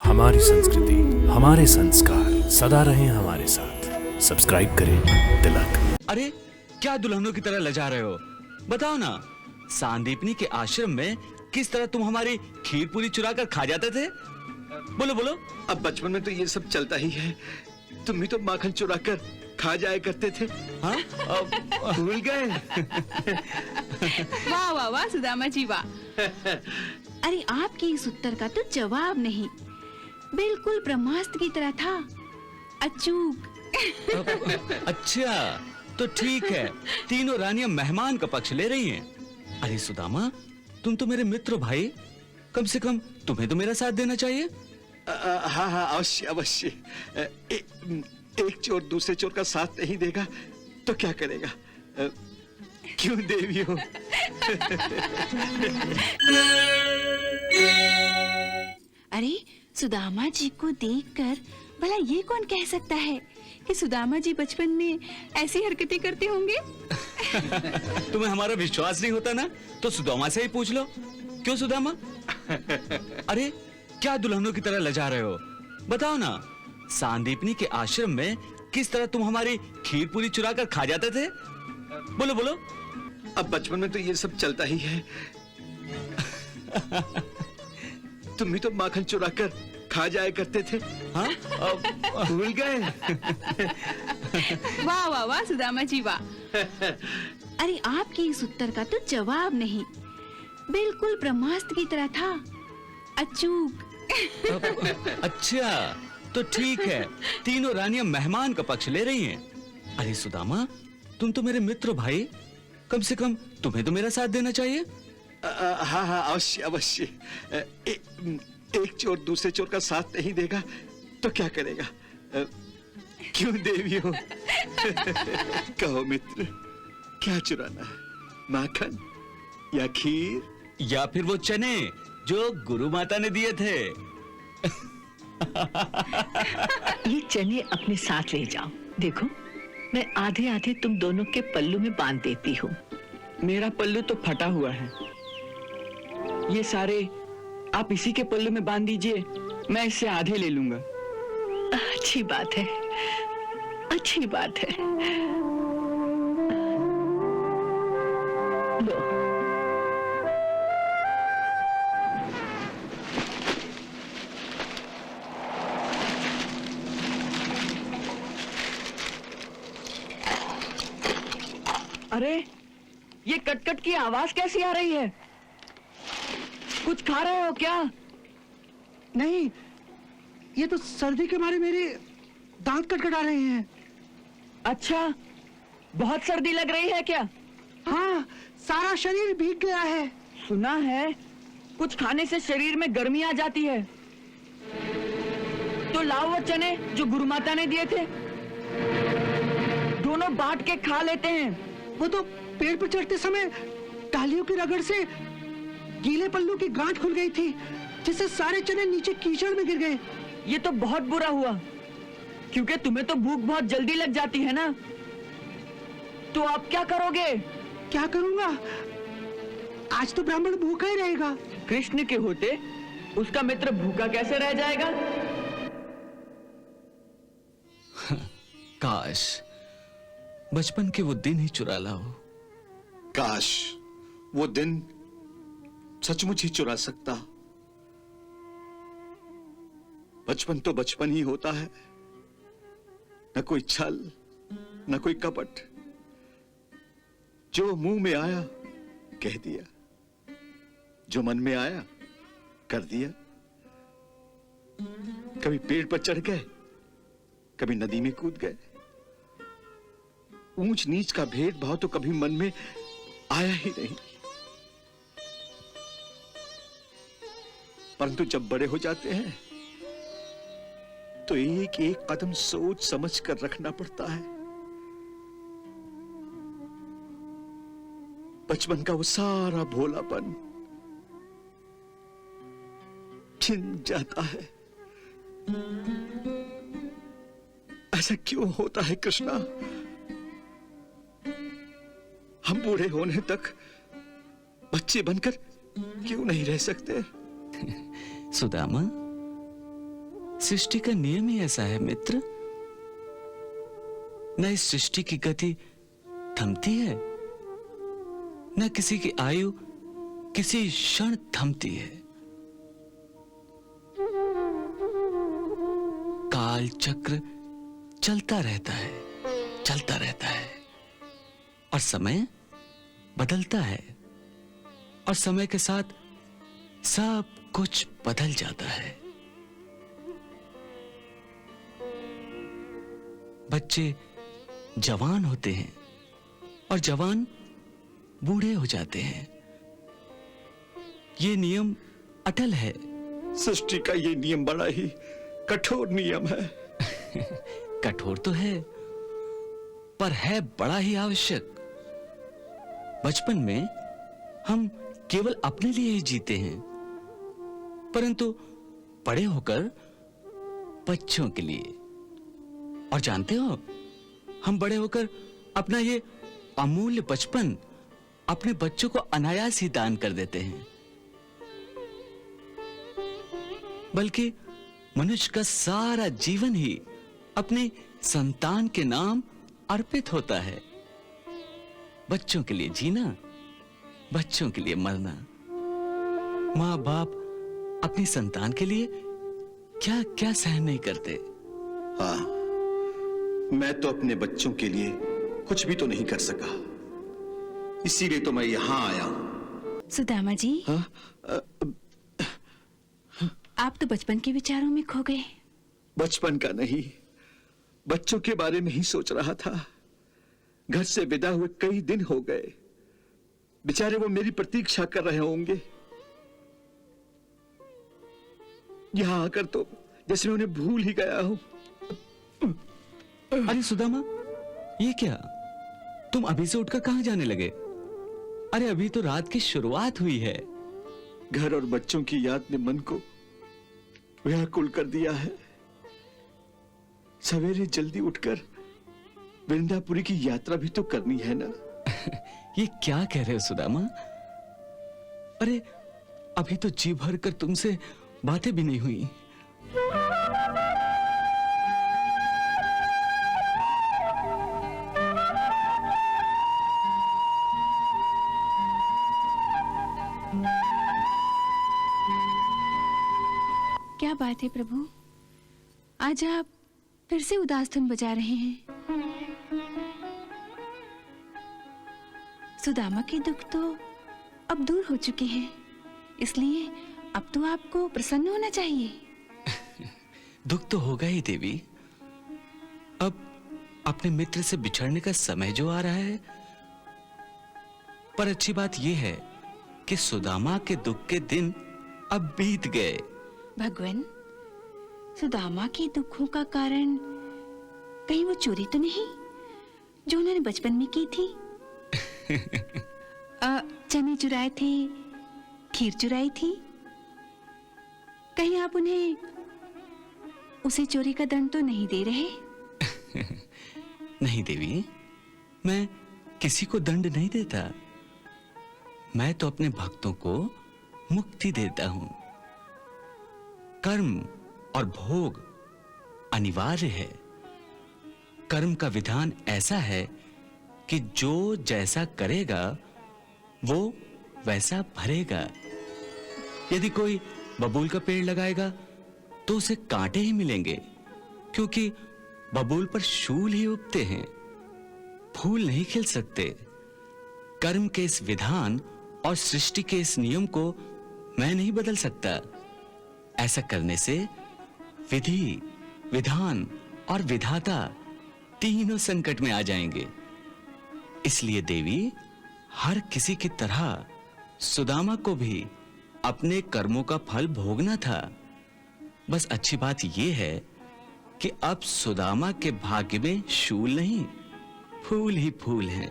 हमारी संस्कृति, हमारे संस्कार सदा रहें हमारे साथ। सब्सक्राइब करें तिलक। अरे क्या दुल्हनों की तरह लजा रहे हो? बताओ ना, सांदीपनी के आश्रम में किस तरह तुम हमारी खीर पूरी चुरा कर खा जाते थे? बोलो बोलो। अब बचपन में तो ये सब चलता ही है। तुम भी तो माखन चुरा कर खा जाया करते थे। हाँ? भूल गए? वाह वाह वाह सुदामा जी वाह। अरे आपके इस उत्तर का तो जवाब नहीं, बिल्कुल ब्रह्मास्त्र की तरह था, अचूक। अच्छा तो ठीक है, तीनों रानियां मेहमान का पक्ष ले रही हैं। अरे सुदामा, तुम तो मेरे मित्र हो भाई, कम से कम तुम्हें तो मेरा साथ देना चाहिए। हाँ हाँ अवश्य अवश्य। एक चोर दूसरे चोर का साथ नहीं देगा तो क्या करेगा? क्यों देवी हो? अरे सुदामा जी को देखकर भला ये कौन कह सकता है कि सुदामा जी बचपन में ऐसी हरकतें करते होंगे? तुम्हें हमारा विश्वास नहीं होता ना, तो सुदामा से ही पूछ लो। क्यों सुदामा? अरे क्या दुल्हनों की तरह लजा रहे हो? बताओ ना, सांदीपनी के आश्रम में किस तरह तुम हमारी खीर पूरी चुरा कर खा जाते थे? बोलो बोलो। अब बचपन में तो ये सब चलता ही है। तुम भी तो माखन चुरा कर खा जाया करते थे। हाँ? भूल गए? वाह वाह वाह सुदामा जी वाह। अरे आपके इस उत्तर का तो जवाब नहीं, बिल्कुल ब्रह्मास्त्र की तरह था, अचूक। अच्छा तो ठीक है, तीनों रानियां मेहमान का पक्ष ले रही हैं। अरे सुदामा, तुम तो मेरे मित्र हो भाई, कम से कम तुम्हें तो मेरा साथ देना चाहिए। हाँ हाँ अवश्य अवश्य। एक चोर दूसरे चोर का साथ नहीं देगा तो क्या करेगा? क्यों देवी हो? कहो मित्र, क्या चुराना है? माखन या खीर या फिर वो चने जो गुरु माता ने दिए थे? ये चने अपने साथ ले जाओ। देखो, मैं आधे आधे तुम दोनों के पल्लू में बांध देती हूँ। मेरा पल्लू तो फटा हुआ है, ये सारे आप इसी के पल्लू में बांध दीजिए, मैं इससे आधे ले लूंगा। अच्छी बात है, अच्छी बात है। लो। अरे ये कटकट की आवाज कैसी आ रही है? कुछ खा रहे हो क्या? नहीं, ये तो सर्दी के मारे मेरे दांत कटकटा रहे हैं। अच्छा, बहुत सर्दी लग रही है क्या? हाँ, सारा शरीर भीग गया है। सुना है कुछ खाने से शरीर में गर्मी आ जाती है। तो लाओ वो चने जो गुरु माता ने दिए थे, दोनों बांट के खा लेते हैं। वो तो पेड़ पर चढ़ते समय डालियों की रगड़ से गीले पल्लू की गांठ खुल गई थी, जिससे सारे चने नीचे कीचड़ में गिर गए। ये तो बहुत बुरा हुआ, क्योंकि तुम्हें तो भूख बहुत जल्दी लग जाती है ना। तो आप क्या करोगे? क्या करूंगा? आज तो ब्राह्मण भूखा ही रहेगा। कृष्ण के होते उसका मित्र भूखा कैसे रह जाएगा? काश बचपन के वो दिन ही चुरा लाओ। काश वो दिन सचमुच ही चुरा सकता। बचपन तो बचपन ही होता है, न कोई छल न कोई कपट। जो मुंह में आया कह दिया, जो मन में आया कर दिया। कभी पेड़ पर चढ़ गए, कभी नदी में कूद गए। ऊंच नीच का भेदभाव तो कभी मन में आया ही नहीं। परंतु जब बड़े हो जाते हैं तो एक एक कदम सोच समझ कर रखना पड़ता है। बचपन का वो सारा भोलापन छिन जाता है। ऐसा क्यों होता है कृष्णा? हम बूढ़े होने तक बच्चे बनकर क्यों नहीं रह सकते? सुदामा, सृष्टि का नियम ही ऐसा है मित्र। न इस सृष्टि की गति थमती है, न किसी की आयु किसी क्षण थमती है। काल चक्र चलता रहता है, चलता रहता है, और समय बदलता है, और समय के साथ सब कुछ बदल जाता है। बच्चे जवान होते हैं और जवान बूढ़े हो जाते हैं। ये नियम अटल है। सृष्टि का ये नियम बड़ा ही कठोर नियम है। कठोर तो है, पर है बड़ा ही आवश्यक। बचपन में हम केवल अपने लिए ही जीते हैं, परंतु बड़े होकर बच्चों के लिए। और जानते हो, हम बड़े होकर अपना ये अमूल्य बचपन अपने बच्चों को अनायास ही दान कर देते हैं। बल्कि मनुष्य का सारा जीवन ही अपने संतान के नाम अर्पित होता है। बच्चों के लिए जीना, बच्चों के लिए मरना। माँ बाप अपनी संतान के लिए क्या क्या सहन नहीं करते। हाँ, मैं तो अपने बच्चों के लिए कुछ भी तो नहीं कर सका, इसीलिए तो मैं यहां आया हूं। सुदामा जी, हाँ? आप तो बचपन के विचारों में खो गए। बचपन का नहीं, बच्चों के बारे में ही सोच रहा था। घर से विदा हुए कई दिन हो गए, बेचारे वो मेरी प्रतीक्षा कर रहे होंगे। यहां आकर तो जैसे मैं उन्हें भूल ही गया हूं। अरे सुदामा, ये क्या? तुम अभी से उठकर कहां जाने लगे? अरे अभी तो रात की शुरुआत हुई है। घर और बच्चों की याद ने मन को व्याकुल कर दिया है। सवेरे जल्दी उठकर वृंदापुरी की यात्रा भी तो करनी है ना। ये क्या कह रहे हो सुदामा? अरे अभी तो जी भर कर तुमसे बातें भी नहीं हुई। क्या बात है प्रभु, आज आप फिर से उदास धुन बजा रहे हैं। सुदामा के दुख तो अब दूर हो चुके हैं, इसलिए अब तो आपको प्रसन्न होना चाहिए। दुख तो होगा ही देवी। अब अपने मित्र से बिछड़ने का समय जो आ रहा है। पर अच्छी बात यह है कि सुदामा के दुख के दिन अब बीत गए। भगवान, सुदामा के दुखों का कारण कहीं वो चोरी तो नहीं जो उन्होंने बचपन में की थी? चने चुराए थे, खीर चुराई थी। कहीं आप उन्हें उसे चोरी का दंड तो नहीं दे रहे? नहीं देवी, मैं किसी को दंड नहीं देता। मैं तो अपने भक्तों को मुक्ति देता हूं। कर्म और भोग अनिवार्य है। कर्म का विधान ऐसा है कि जो जैसा करेगा वो वैसा भरेगा। यदि कोई बबूल का पेड़ लगाएगा तो उसे कांटे ही मिलेंगे, क्योंकि बबूल पर शूल ही उगते हैं, फूल नहीं खिल सकते। कर्म के इस विधान और सृष्टि के इस नियम को मैं नहीं बदल सकता। ऐसा करने से विधि, विधान और विधाता तीनों संकट में आ जाएंगे। इसलिए देवी, हर किसी की तरह सुदामा को भी अपने कर्मों का फल भोगना था। बस अच्छी बात यह है कि अब सुदामा के भाग्य में शूल नहीं, फूल ही फूल हैं।